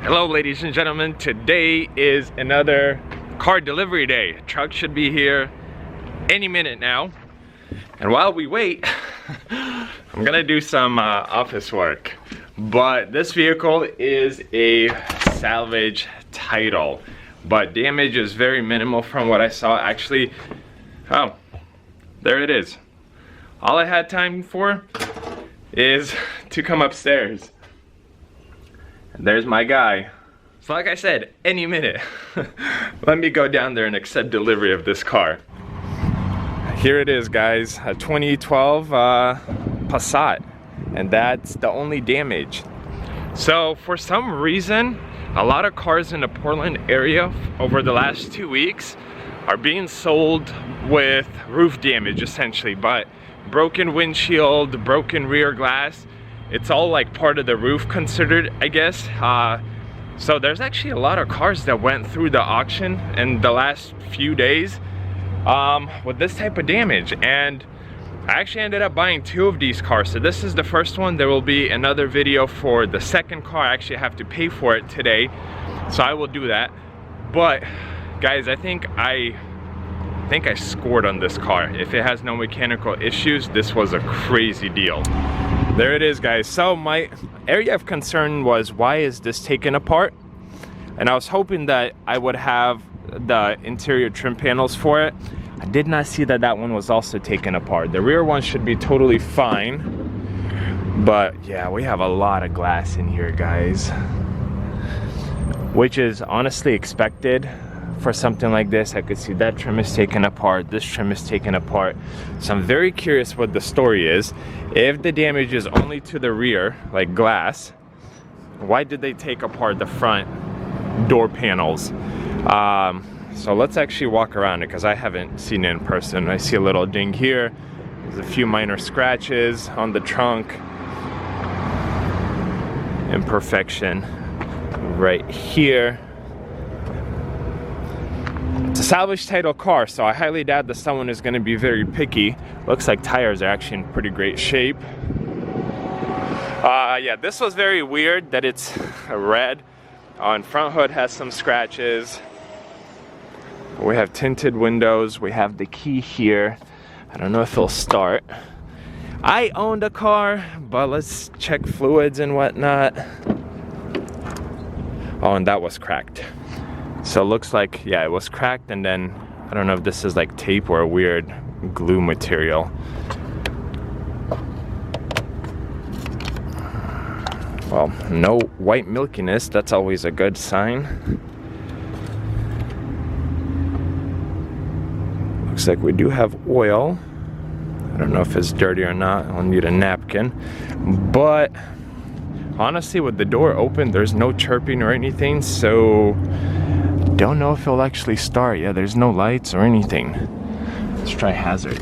Hello ladies and gentlemen, today is another car delivery day. Truck should be here any minute now. And while we wait, I'm gonna do some office work. But this vehicle is a salvage title, but damage is very minimal from what I saw. Actually, oh, there it is. All I had time for is to come upstairs. And there's my guy. So like I said, any minute. Let me go down there and accept delivery of this car. Here it is, guys, a 2012 Passat, and that's the only damage. So for some reason, a lot of cars in the Portland area over the last 2 weeks are being sold with roof damage essentially, but broken windshield, broken rear glass. It's all like part of the roof considered, I guess. So there's actually a lot of cars that went through the auction in the last few days with this type of damage. And I actually ended up buying 2 of these cars. So this is the first one. There will be another video for the second car. I actually have to pay for it today, so I will do that. But guys, I think I scored on this car. If it has no mechanical issues, this was a crazy deal. There it is, guys. So my area of concern was, why is this taken apart? And I was hoping that I would have the interior trim panels for it. I did not see that that one was also taken apart. The rear one should be totally fine. But yeah, we have a lot of glass in here, guys, which is honestly expected for something like this. I could see that trim is taken apart, this trim is taken apart. So I'm very curious what the story is. If the damage is only to the rear, like glass, why did they take apart the front door panels? So let's actually walk around it, because I haven't seen it in person. I see a little ding here. There's a few minor scratches on the trunk. Imperfection right here. It's a salvage title car, so I highly doubt that someone is going to be very picky. Looks like tires are actually in pretty great shape. Yeah, this was very weird that it's red. On front hood has some scratches. We have tinted windows. We have the key here. I don't know if it'll start. I owned a car, but let's check fluids and whatnot. Oh, and that was cracked. So it looks like, yeah, it was cracked, and then I don't know if this is like tape or a weird glue material. Well, no white milkiness, that's always a good sign. Looks like we do have oil. I don't know if it's dirty or not. I'll need a napkin. But honestly, with the door open, there's no chirping or anything, so don't know if it'll actually start. Yeah, there's no lights or anything. Let's try hazard.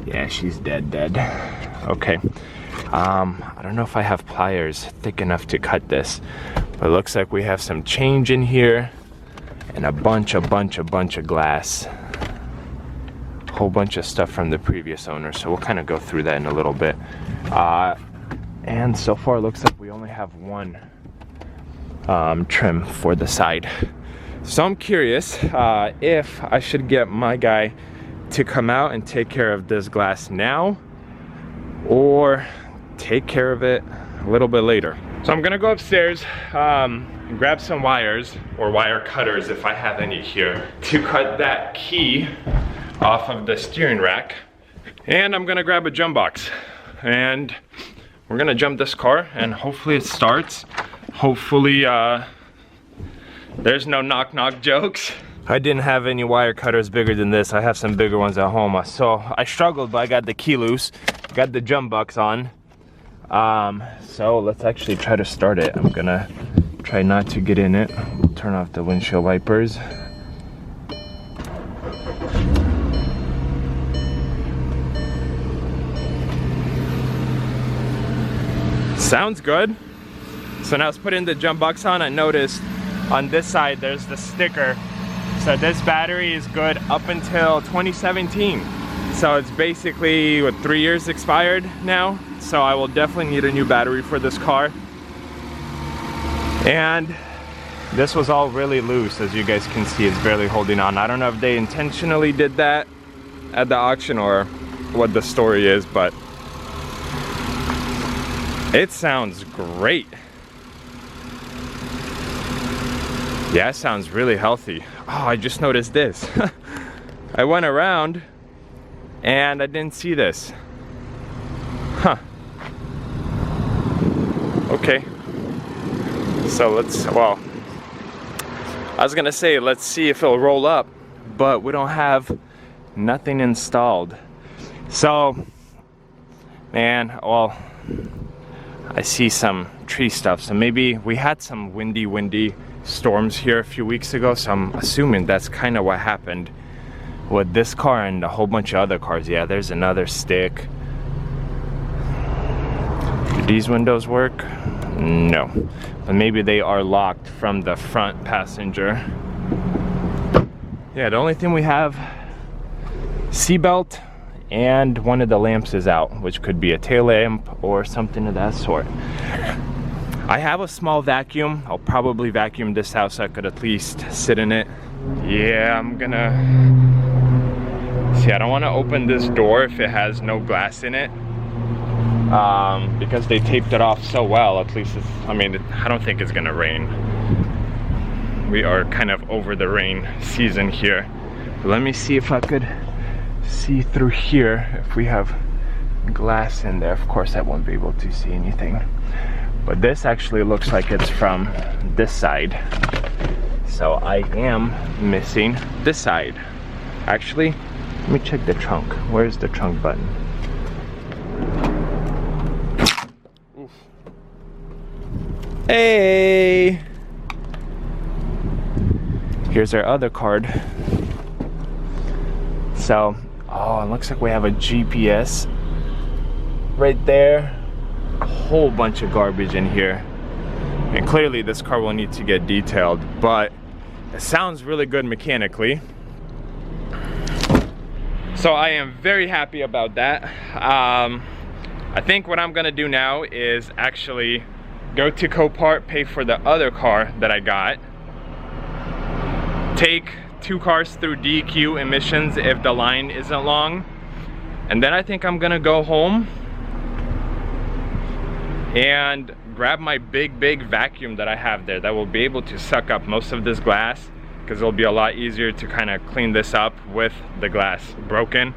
Yeah, she's dead. Okay. I don't know if I have pliers thick enough to cut this, but it looks like we have some change in here and a bunch of glass. Whole bunch of stuff from the previous owner, so we'll kind of go through that in a little bit. And so far it looks like we only have one trim for the side. So I'm curious if I should get my guy to come out and take care of this glass now, or take care of it a little bit later. So I'm gonna go upstairs and grab some wires, or wire cutters if I have any here, to cut that key off of the steering rack. And I'm gonna grab a jump box, and we're gonna jump this car, and hopefully it starts. Hopefully there's no knock jokes. I didn't have any wire cutters bigger than this. I have some bigger ones at home, so I struggled, but I got the key loose, got the jump box on. So let's actually try to start it. I'm gonna try not to get in it. We'll turn off the windshield wipers. Sounds good. So now let's put in the jump box on. I noticed on this side there's the sticker. So this battery is good up until 2017. So it's basically, what, 3 years expired now. So I will definitely need a new battery for this car. And this was all really loose, as you guys can see. It's barely holding on. I don't know if they intentionally did that at the auction or what the story is, but it sounds great. Yeah, it sounds really healthy. Oh, I just noticed this. I went around and I didn't see this. Huh. Okay. So well, I was gonna say, let's see if it'll roll up, but we don't have nothing installed. So, man, well, I see some tree stuff. So maybe we had some windy storms here a few weeks ago. So I'm assuming that's kind of what happened with this car and a whole bunch of other cars. Yeah, there's another stick. Do these windows work? No. But maybe they are locked from the front passenger. Yeah, the only thing we have, seatbelt, and one of the lamps is out, which could be a tail lamp or something of that sort. I have a small vacuum. I'll probably vacuum this house so I could at least sit in it. Yeah, I'm gonna... See, I don't want to open this door if it has no glass in it. Because they taped it off so well, at least it's, I mean, I don't think it's gonna rain. We are kind of over the rain season here. But let me see if I could see through here if we have glass in there. Of course I won't be able to see anything, but this actually looks like it's from this side, so I am missing this side. Actually, let me check the trunk. Where's the trunk button? Oof. Hey, here's our other card. So, oh, it looks like we have a GPS right there. A whole bunch of garbage in here. And clearly this car will need to get detailed, but it sounds really good mechanically. So I am very happy about that. I think what I'm gonna do now is actually go to Copart, pay for the other car that I got, take 2 cars through DQ emissions if the line isn't long, and then I think I'm gonna go home and grab my big vacuum that I have there that will be able to suck up most of this glass, because it'll be a lot easier to kind of clean this up with the glass broken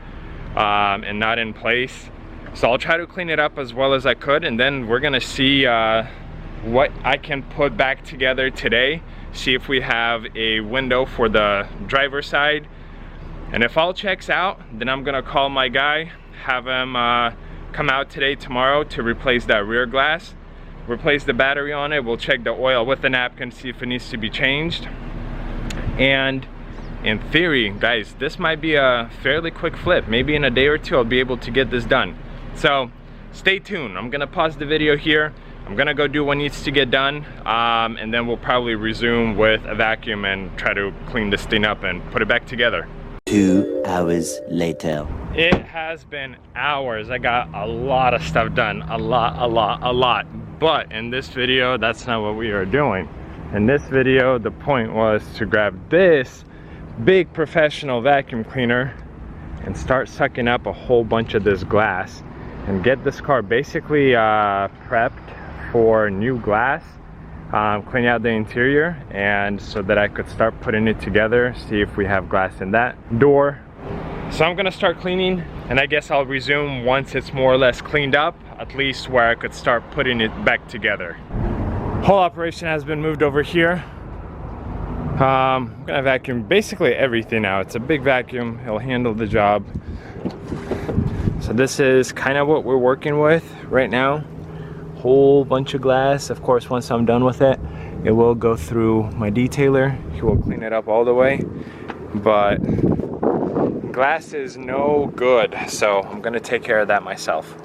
and not in place. So I'll try to clean it up as well as I could, and then we're gonna see what I can put back together today. See if we have a window for the driver's side, and if all checks out, then I'm gonna call my guy, have him come out today, tomorrow, to replace that rear glass, replace the battery on it. We'll check the oil with the napkin, see if it needs to be changed. And in theory, guys, this might be a fairly quick flip. Maybe in a day or two I'll be able to get this done. So stay tuned. I'm gonna pause the video here. I'm gonna go do what needs to get done, and then we'll probably resume with a vacuum and try to clean this thing up and put it back together. 2 hours later. It has been hours. I got a lot of stuff done, a lot. But in this video, that's not what we are doing. In this video, the point was to grab this big professional vacuum cleaner and start sucking up a whole bunch of this glass and get this car basically prepped for new glass, clean out the interior, and so that I could start putting it together, see if we have glass in that door. So I'm gonna start cleaning, and I guess I'll resume once it's more or less cleaned up, at least where I could start putting it back together. Whole operation has been moved over here. I'm gonna vacuum basically everything now. It's a big vacuum, it'll handle the job. So this is kind of what we're working with right now. Whole bunch of glass. Of course, once I'm done with it, it will go through my detailer. He will clean it up all the way, but glass is no good, so I'm gonna take care of that myself.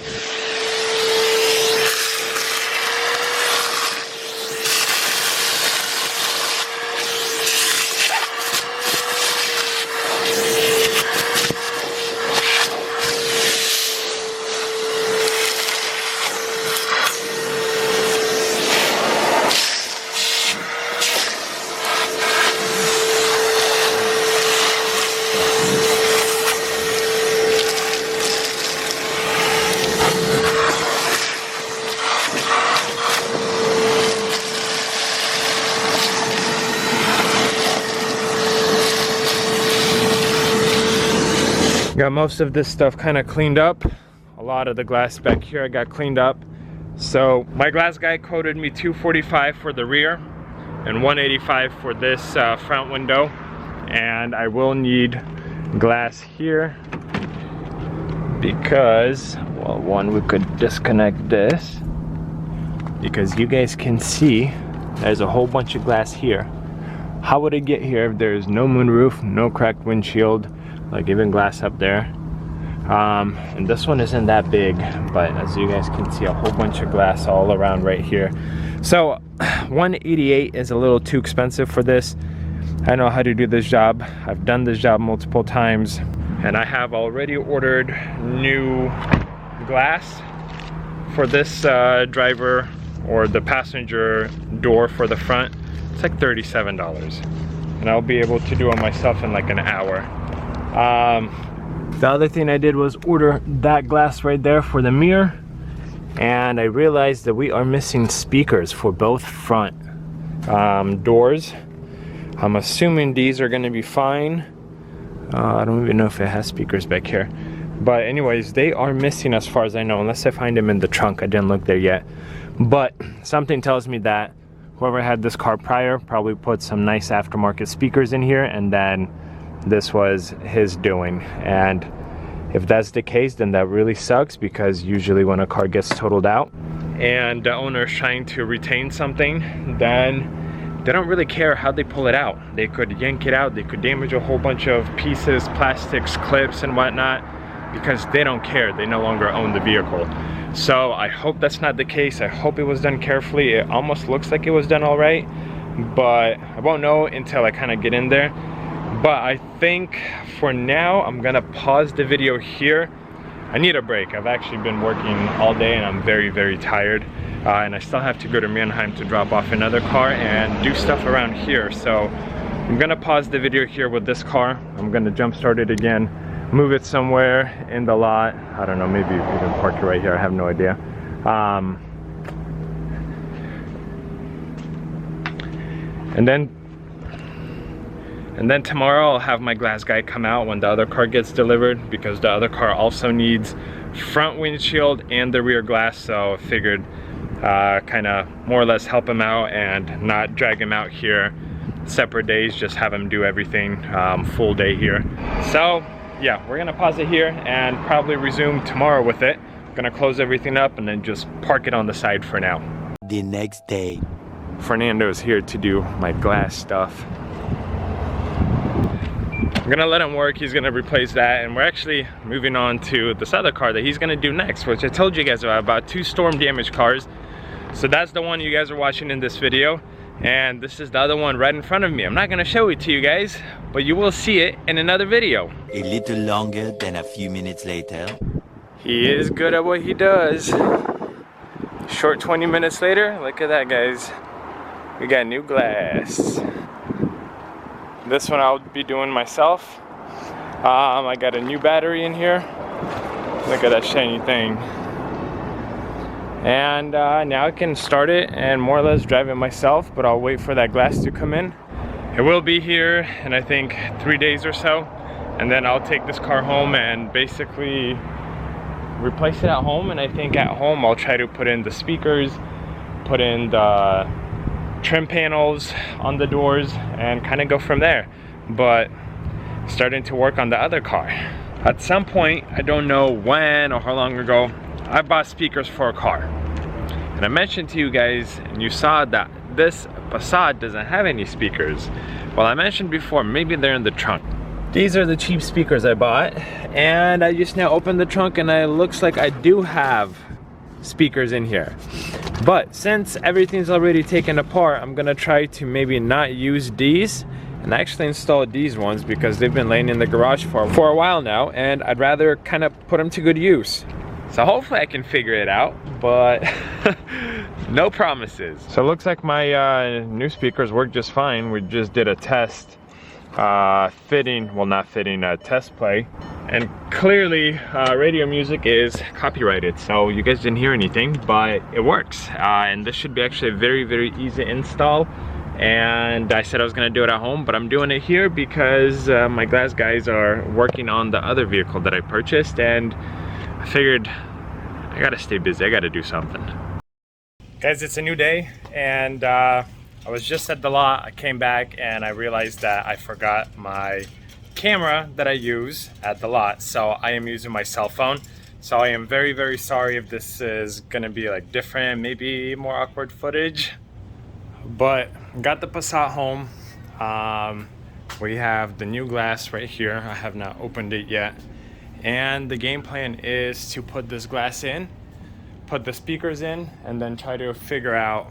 got most of this stuff kind of cleaned up. A lot of the glass back here I got cleaned up. So my glass guy quoted me $245 for the rear and $185 for this front window. And I will need glass here because, well, one, we could disconnect this because you guys can see there's a whole bunch of glass here. How would it get here if there's no moonroof, no cracked windshield, like even glass up there? And this one isn't that big, but as you guys can see, a whole bunch of glass all around right here. So $188 is a little too expensive for this. I know how to do this job. I've done this job multiple times, and I have already ordered new glass for this driver or the passenger door for the front. It's like $37, and I'll be able to do it myself in like an hour. The other thing I did was order that glass right there for the mirror, and I realized that we are missing speakers for both front doors. I'm assuming these are gonna be fine. I don't even know if it has speakers back here. But anyways, they are missing as far as I know, unless I find them in the trunk. I didn't look there yet. But something tells me that whoever had this car prior probably put some nice aftermarket speakers in here, and then this was his doing. And if that's the case, then that really sucks, because usually when a car gets totaled out and the owner is trying to retain something, then they don't really care how they pull it out. They could yank it out, they could damage a whole bunch of pieces, plastics, clips and whatnot, because they don't care. They no longer own the vehicle. So I hope that's not the case. I hope it was done carefully. It almost looks like it was done all right, but I won't know until I kind of get in there. But I think for now, I'm gonna pause the video here. I need a break. I've actually been working all day and I'm very, very tired. And I still have to go to Mannheim to drop off another car and do stuff around here. So I'm gonna pause the video here with this car. I'm gonna jump start it again, move it somewhere in the lot. I don't know, maybe even park it right here. I have no idea. And then tomorrow I'll have my glass guy come out when the other car gets delivered, because the other car also needs front windshield and the rear glass. So I figured kind of more or less help him out and not drag him out here separate days, just have him do everything full day here. So yeah, we're gonna pause it here and probably resume tomorrow with it. Gonna close everything up and then just park it on the side for now. The next day. Fernando's here to do my glass stuff. I'm gonna let him work. He's gonna replace that, and we're actually moving on to this other car that he's gonna do next, which I told you guys about 2 storm damaged cars. So that's the one you guys are watching in this video, and this is the other one right in front of me. I'm not gonna show it to you guys, but you will see it in another video. A little longer than a few minutes later. He is good at what he does. Short 20 minutes later, look at that, guys. We got new glass. This one I'll be doing myself. I got a new battery in here. Look at that shiny thing. And now I can start it and more or less drive it myself, but I'll wait for that glass to come in. It will be here in I think 3 days or so. And then I'll take this car home and basically replace it at home. And I think at home I'll try to put in the speakers, put in the trim panels on the doors, and kind of go from there. But starting to work on the other car. At some point, I don't know when or how long ago, I bought speakers for a car. And I mentioned to you guys, and you saw that this Passat doesn't have any speakers. Well, I mentioned before, maybe they're in the trunk. These are the cheap speakers I bought, and I just now opened the trunk and it looks like I do have speakers in here. But since everything's already taken apart, I'm gonna try to maybe not use these and actually install these ones, because they've been laying in the garage for a while now, and I'd rather kind of put them to good use. So hopefully I can figure it out, but no promises. So it looks like my new speakers work just fine. We just did a test fitting, well not fitting, a test play. And clearly radio music is copyrighted, so you guys didn't hear anything, but it works. And this should be actually a very, very easy install. and I said I was gonna do it at home, but I'm doing it here because my glass guys are working on the other vehicle that I purchased, and I figured I gotta stay busy, I gotta do something. Guys, it's a new day, and I was just at the lot. I came back and I realized that I forgot my camera that I use at the lot, so I am using my cell phone. So I am very, very sorry if this is gonna be like different, maybe more awkward footage. But got the Passat home. We have the new glass right here. I have not opened it yet. And the game plan is to put this glass in, put the speakers in, and then try to figure out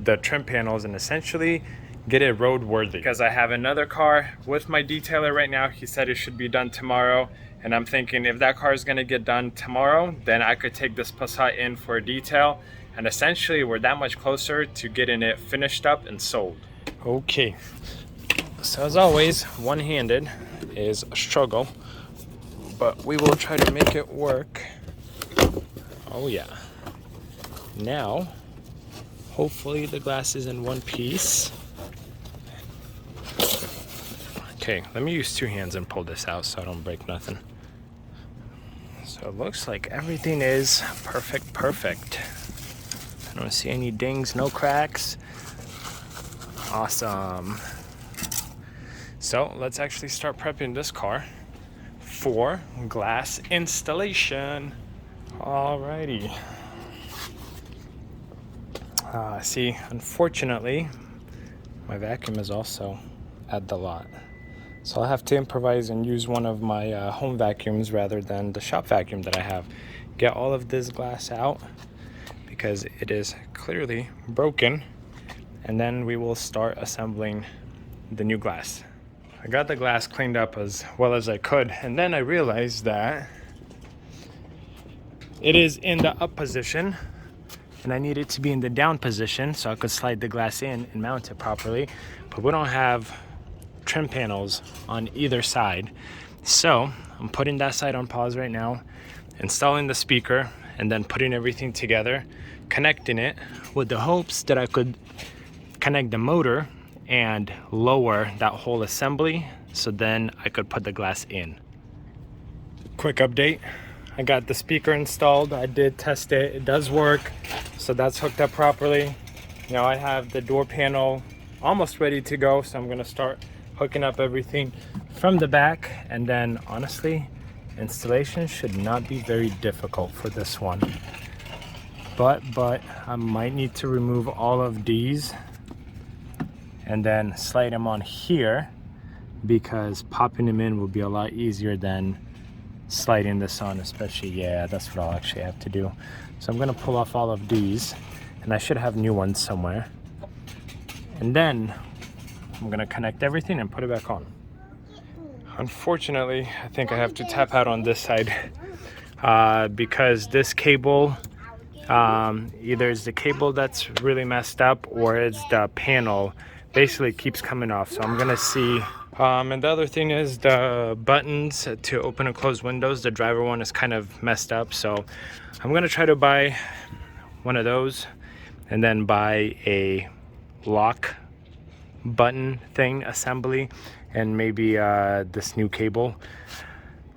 the trim panels and essentially get it roadworthy. Because I have another car with my detailer right now. He said it should be done tomorrow. And I'm thinking if that car is gonna get done tomorrow, then I could take this Passat in for a detail. And essentially we're that much closer to getting it finished up and sold. Okay, so as always, one-handed is a struggle, but we will try to make it work. Oh yeah. Now, hopefully the glass is in one piece. Okay, let me use two hands and pull this out so I don't break nothing. So it looks like everything is perfect. I don't see any dings, no cracks. Awesome. So let's actually start prepping this car for glass installation. Alrighty. See, unfortunately, my vacuum is also at the lot. So I'll have to improvise and use one of my home vacuums rather than the shop vacuum that I have. Get all of this glass out because it is clearly broken, and then we will start assembling the new glass. I got the glass cleaned up as well as I could, and then I realized that it is in the up position and I need it to be in the down position so I could slide the glass in and mount it properly, but we don't have trim panels on either side. So I'm putting that side on pause right now, installing the speaker, and then putting everything together, connecting it with the hopes that I could connect the motor and lower that whole assembly so then I could put the glass in. Quick update, I got the speaker installed. I did test it, it does work, so that's hooked up properly. Now I have the door panel almost ready to go, so I'm gonna start hooking up everything from the back, and then honestly, installation should not be very difficult for this one. But I might need to remove all of these and then slide them on here, because popping them in will be a lot easier than sliding this on, especially, yeah, that's what I'll actually have to do. So I'm gonna pull off all of these, and I should have new ones somewhere. And then I'm gonna connect everything and put it back on. Unfortunately, I think I have to tap out on this side because this cable, either it's the cable that's really messed up or it's the panel basically keeps coming off. So I'm gonna see. And the other thing is the buttons to open and close windows. The driver one is kind of messed up. So I'm gonna try to buy one of those and then buy a lock button thing assembly and maybe this new cable.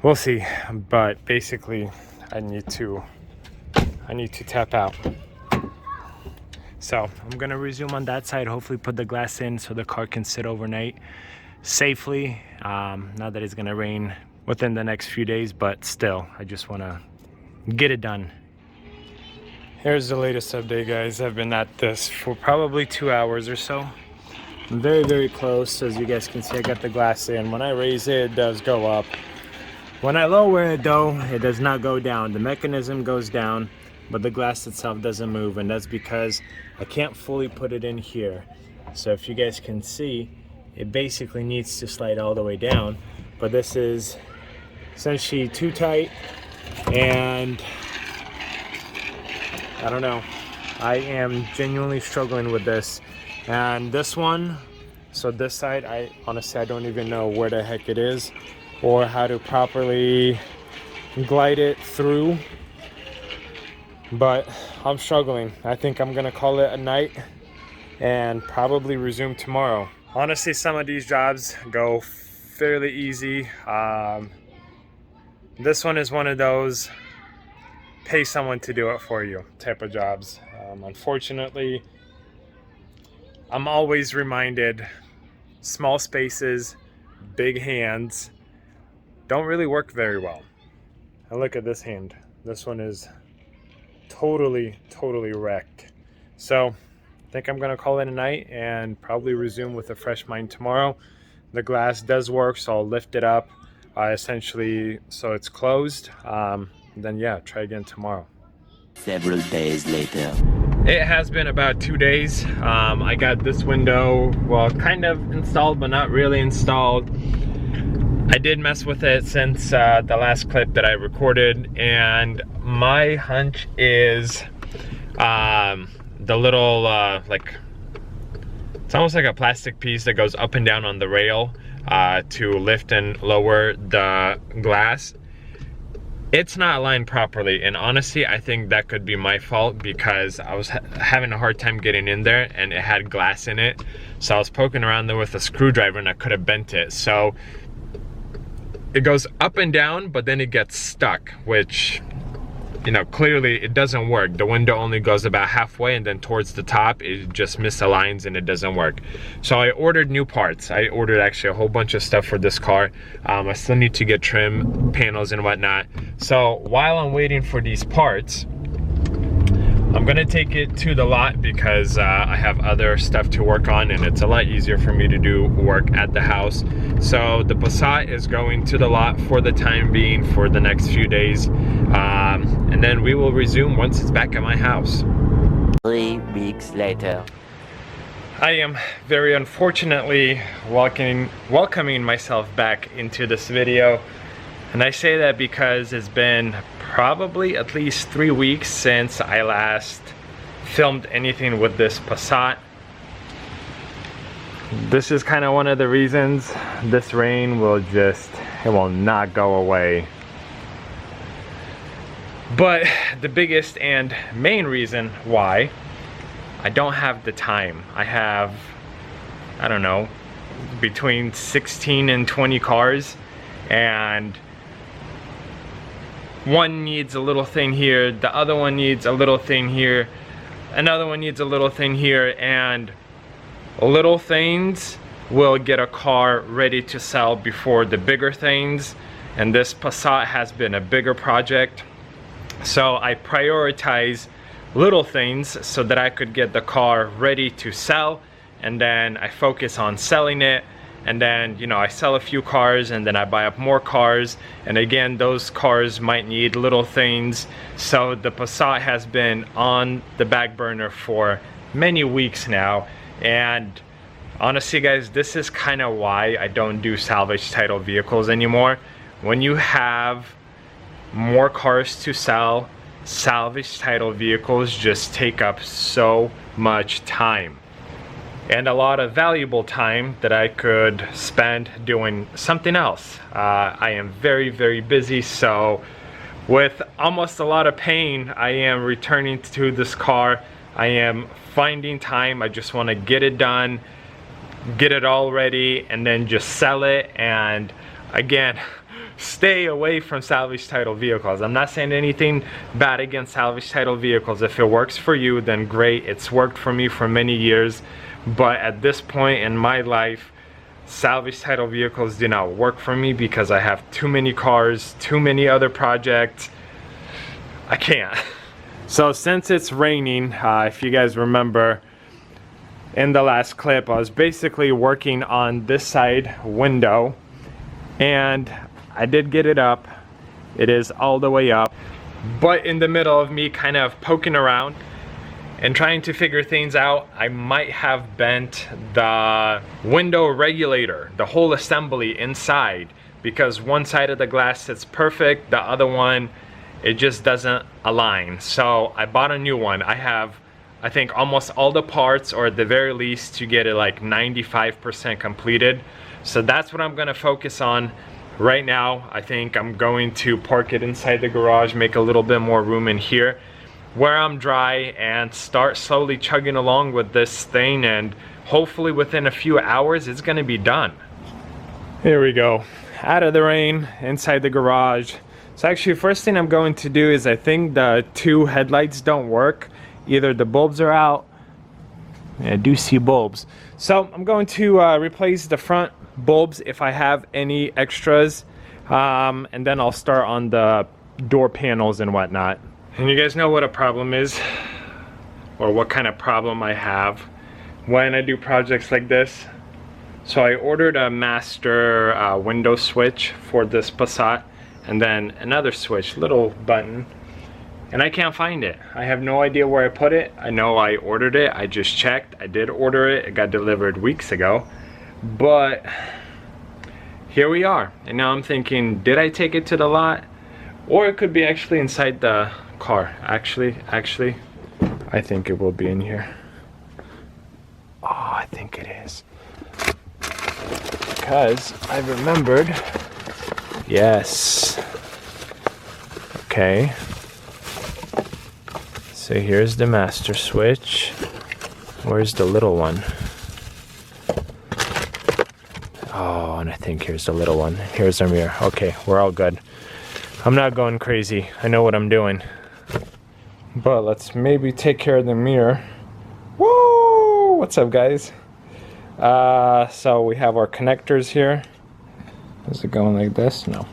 We'll see, but basically I need to tap out. So I'm gonna resume on that side, hopefully put the glass in so the car can sit overnight safely, now that it's gonna rain within the next few days, but still I just want to get it done. Here's the latest update, guys. I've been at this for probably 2 hours or so. I'm very, very close. As you guys can see, I got the glass in. When I raise it, it does go up. When I lower it though, it does not go down. The mechanism goes down, but the glass itself doesn't move, and that's because I can't fully put it in here. So if you guys can see, it basically needs to slide all the way down, but this is essentially too tight, and I don't know. I am genuinely struggling with this. And this one, so this side, I honestly don't even know where the heck it is or how to properly glide it through, but I'm struggling. I think I'm gonna call it a night and probably resume tomorrow. Honestly, some of these jobs go fairly easy. This one is one of those pay someone to do it for you type of jobs. Unfortunately, I'm always reminded small spaces, big hands don't really work very well. And look at this hand. This one is totally wrecked. So I think I'm gonna call it a night and probably resume with a fresh mind tomorrow. The glass does work, so I'll lift it up essentially so it's closed. Then yeah, try again tomorrow. Several days later. It has been about 2 days. I got this window, well, kind of installed, but not really installed. I did mess with it since the last clip that I recorded, and my hunch is the little, like, it's almost like a plastic piece that goes up and down on the rail to lift and lower the glass. It's not aligned properly, and honestly I think that could be my fault because I was having a hard time getting in there and it had glass in it, so I was poking around there with a screwdriver and I could have bent it. So it goes up and down, but then it gets stuck, which, you know, clearly it doesn't work. The window only goes about halfway, and then towards the top it just misaligns and it doesn't work. So I ordered new parts. I ordered actually a whole bunch of stuff for this car. I still need to get trim panels and whatnot. So while I'm waiting for these parts, I'm gonna take it to the lot because I have other stuff to work on, and it's a lot easier for me to do work at the house. So the Passat is going to the lot for the time being for the next few days, and then we will resume once it's back at my house. 3 weeks later. I am very unfortunately welcoming myself back into this video, and I say that because it's been probably at least 3 weeks since I last filmed anything with this Passat. This is kind of one of the reasons. This rain will just, it will not go away. But the biggest and main reason why, I don't have the time. I have, I don't know, between 16 and 20 cars, and one needs a little thing here, the other one needs a little thing here, another one needs a little thing here, and little things will get a car ready to sell before the bigger things. And this Passat has been a bigger project, so I prioritize little things so that I could get the car ready to sell, and then I focus on selling it. And then, you know, I sell a few cars and then I buy up more cars, and again those cars might need little things. So the Passat has been on the back burner for many weeks now, and honestly guys, this is kind of why I don't do salvage title vehicles anymore. When you have more cars to sell, salvage title vehicles just take up so much time, and a lot of valuable time that I could spend doing something else. I am very busy, so with almost a lot of pain, I am returning to this car. I am finding time. I just want to get it done, get it all ready, and then just sell it. And again, stay away from salvage title vehicles. I'm not saying anything bad against salvage title vehicles. If it works for you, then great. It's worked for me for many years. But at this point in my life, salvage title vehicles do not work for me because I have too many cars, too many other projects. I can't. So since it's raining, if you guys remember in the last clip, I was basically working on this side window, and I did get it up. It is all the way up, but in the middle of me kind of poking around and trying to figure things out, I might have bent the window regulator, the whole assembly inside, because one side of the glass sits perfect, the other one, it just doesn't align. So I bought a new one. I have, I think, almost all the parts, or at the very least to get it like 95% completed. So that's what I'm gonna focus on right now. I think I'm going to park it inside the garage, make a little bit more room in here, where I'm dry and start slowly chugging along with this thing, and hopefully within a few hours it's gonna be done. Here we go, out of the rain, inside the garage. So actually, first thing I'm going to do is, I think the two headlights don't work. Either the bulbs are out. I do see bulbs. So I'm going to replace the front bulbs if I have any extras. And then I'll start on the door panels and whatnot. And you guys know what a problem is, or what kind of problem I have when I do projects like this. So I ordered a master window switch for this Passat, and then another switch, little button, and I can't find it. I have no idea where I put it. I know I ordered it, I just checked, I did order it, it got delivered weeks ago, but here we are. And now I'm thinking, did I take it to the lot? Or it could be actually inside the car. Actually, I think it will be in here. Oh, I think it is. Because I remembered. Yes. Okay. So here's the master switch. Where's the little one? Oh, and I think here's the little one. Here's our mirror. Okay, we're all good. I'm not going crazy. I know what I'm doing. But let's maybe take care of the mirror. Whoa! What's up, guys? So we have our connectors here. Is it going like this? No,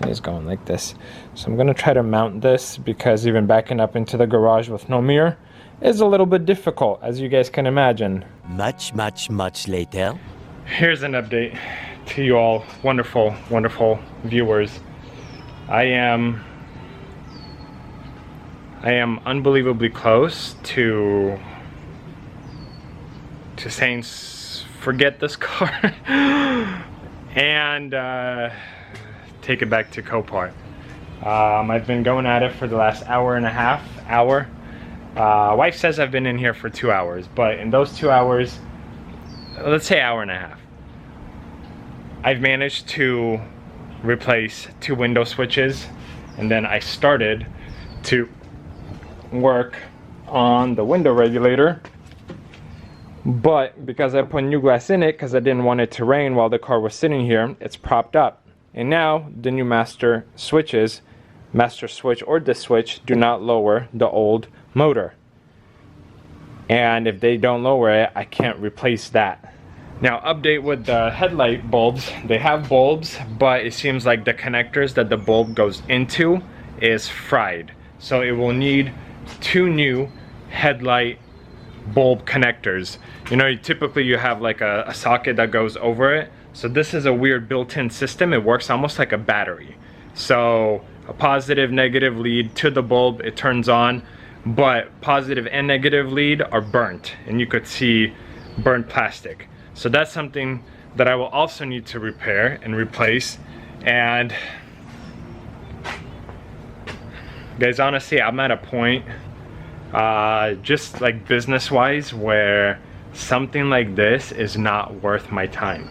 it is going like this. So I'm gonna try to mount this, because even backing up into the garage with no mirror is a little bit difficult, as you guys can imagine. Much later. Here's an update to you all, wonderful, wonderful viewers. I am unbelievably close to saying forget this car and take it back to Copart. I've been going at it for the last hour and a half. Wife says I've been in here for 2 hours, but in those 2 hours, let's say hour and a half, I've managed to replace 2 window switches, and then I started to work on the window regulator. But because I put new glass in it, because I didn't want it to rain while the car was sitting here, it's propped up. And now the new master switch or this switch do not lower the old motor. And if they don't lower it, I can't replace that. Now, update with the headlight bulbs. They have bulbs, but it seems like the connectors that the bulb goes into is fried. So it will need 2 new headlight bulb connectors. You know, typically you have like a socket that goes over it. So this is a weird built-in system. It works almost like a battery. So a positive, negative lead to the bulb, it turns on, but positive and negative lead are burnt, and you could see burnt plastic. So that's something that I will also need to repair and replace. And guys, honestly, I'm at a point, just like business-wise, where something like this is not worth my time.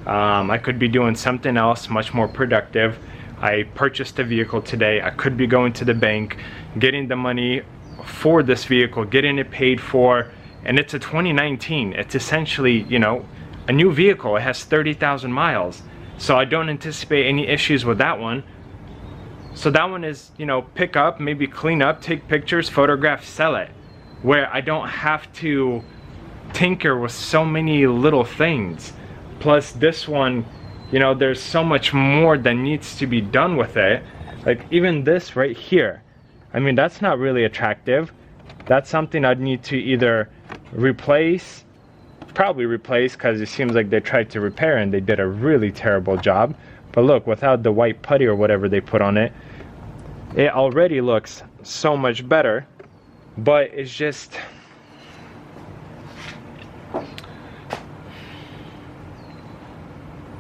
I could be doing something else much more productive. I purchased a vehicle today. I could be going to the bank, getting the money for this vehicle, getting it paid for, and it's a 2019. It's essentially, you know, a new vehicle. It has 30,000 miles. So I don't anticipate any issues with that one. So that one is, you know, pick up, maybe clean up, take pictures, photograph, sell it. Where I don't have to tinker with so many little things. Plus this one, you know, there's so much more that needs to be done with it. Like even this right here, I mean, that's not really attractive. That's something I'd need to either replace, probably replace, because it seems like they tried to repair and they did a really terrible job. But look, without the white putty or whatever they put on it, it already looks so much better. But it's just,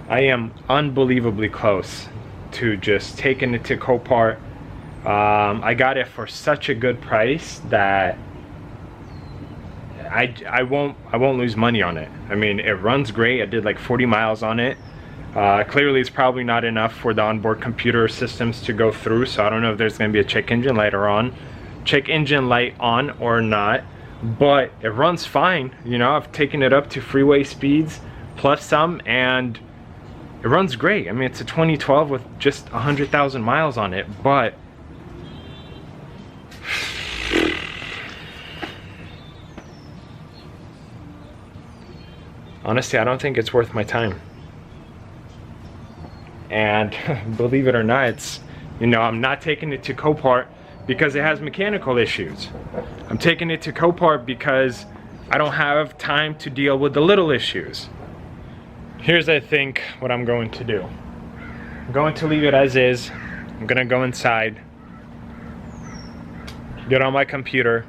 I am unbelievably close to just taking it to Copart. I got it for such a good price that I won't lose money on it. I mean, it runs great. I did like 40 miles on it. Clearly it's probably not enough for the onboard computer systems to go through, so I don't know if there's going to be a check engine later on check engine light on or not, but it runs fine. You know, I've taken it up to freeway speeds plus some, and it runs great. I mean, it's a 2012 with just 100,000 miles on it, but honestly, I don't think it's worth my time. And believe it or not, it's, you know, I'm not taking it to Copart because it has mechanical issues. I'm taking it to Copart because I don't have time to deal with the little issues. Here's, I think, what I'm going to do. I'm going to leave it as is. I'm gonna go inside, get on my computer,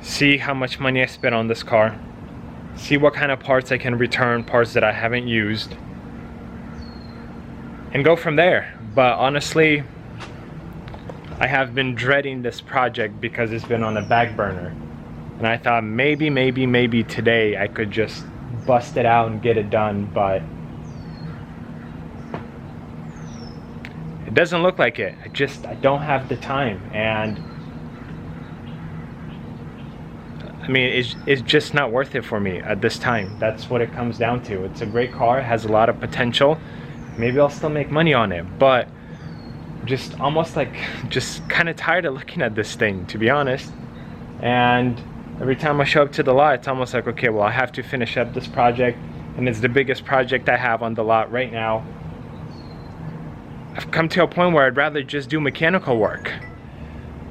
see how much money I spent on this car, see what kind of parts I can return, parts that I haven't used, and go from there. But honestly, I have been dreading this project because it's been on a back burner. And I thought maybe today I could just bust it out and get it done, but it doesn't look like it. I don't have the time. And I mean, it's just not worth it for me at this time. That's what it comes down to. It's a great car, it has a lot of potential. Maybe I'll still make money on it, but just almost like, just kind of tired of looking at this thing, to be honest. And every time I show up to the lot, it's almost like, okay, well, I have to finish up this project, and it's the biggest project I have on the lot right now. I've come to a point where I'd rather just do mechanical work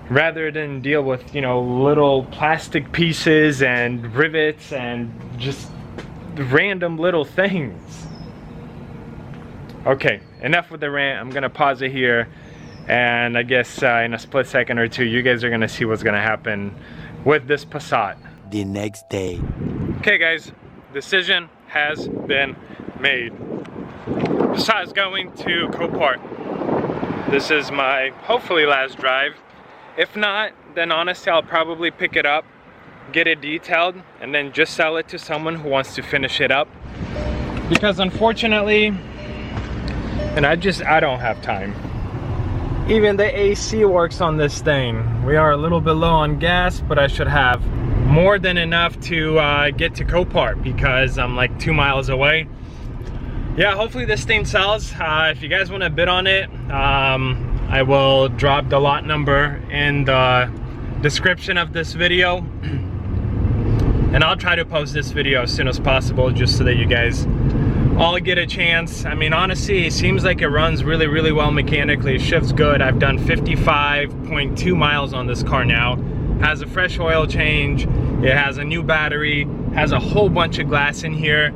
rather than deal with, you know, little plastic pieces and rivets and just random little things. Okay, enough with the rant. I'm gonna pause it here, and I guess in a split second or two, you guys are gonna see what's gonna happen with this Passat. The next day. Okay guys, decision has been made. Passat is going to Copart. This is my hopefully last drive. If not, then honestly I'll probably pick it up, get it detailed, and then just sell it to someone who wants to finish it up. Because unfortunately, and I don't have time. Even the AC works on this thing. We are a little bit low on gas, but I should have more than enough to get to Copart because I'm like 2 miles away. Yeah, hopefully this thing sells. If you guys want to bid on it, I will drop the lot number in the description of this video. And I'll try to post this video as soon as possible just so that you guys all get a chance. I mean, honestly, it seems like it runs really well mechanically. It shifts good. I've done 55.2 miles on this car now. Has a fresh oil change. It has a new battery. Has a whole bunch of glass in here.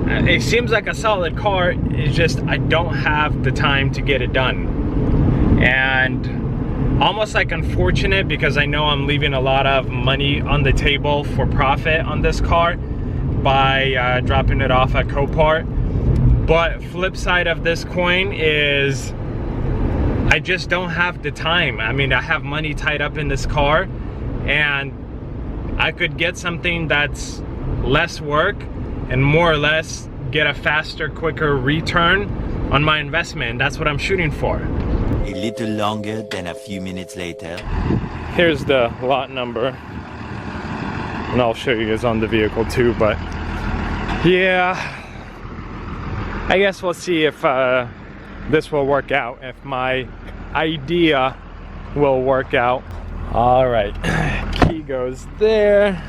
It seems like a solid car. It's just I don't have the time to get it done. And almost like unfortunate because I know I'm leaving a lot of money on the table for profit on this car by dropping it off at Copart. But flip side of this coin is I just don't have the time. I mean, I have money tied up in this car, and I could get something that's less work and more or less get a faster, quicker return on my investment. That's what I'm shooting for. A little longer than a few minutes later. Here's the lot number, and I'll show you guys on the vehicle too, but yeah, I guess we'll see if this will work out, if my idea will work out. All right, key goes there.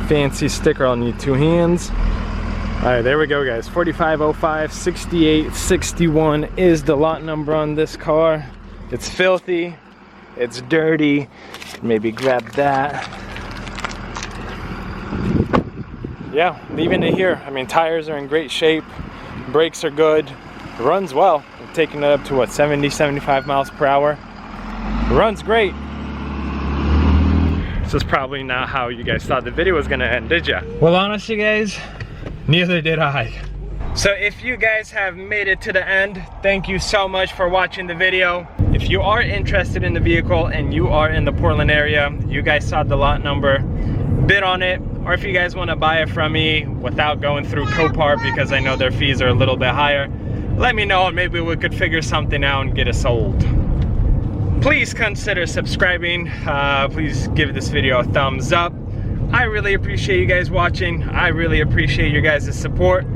Fancy sticker, I'll need 2 hands. All right, there we go guys. 4505 6861 is the lot number on this car. It's filthy, it's dirty. Maybe grab that. Yeah, leaving it here. I mean, tires are in great shape, brakes are good, it runs well. I'm taking it up to what, 70-75 miles per hour. It runs great. This is probably not how you guys thought the video was gonna end, did ya? Well, honestly guys, neither did I. So if you guys have made it to the end, thank you so much for watching the video. If you are interested in the vehicle and you are in the Portland area, you guys saw the lot number, bid on it, or if you guys want to buy it from me without going through Copart because I know their fees are a little bit higher, let me know and maybe we could figure something out and get it sold. please consider subscribing. Please give this video a thumbs up. I really appreciate you guys watching. I really appreciate your guys' support.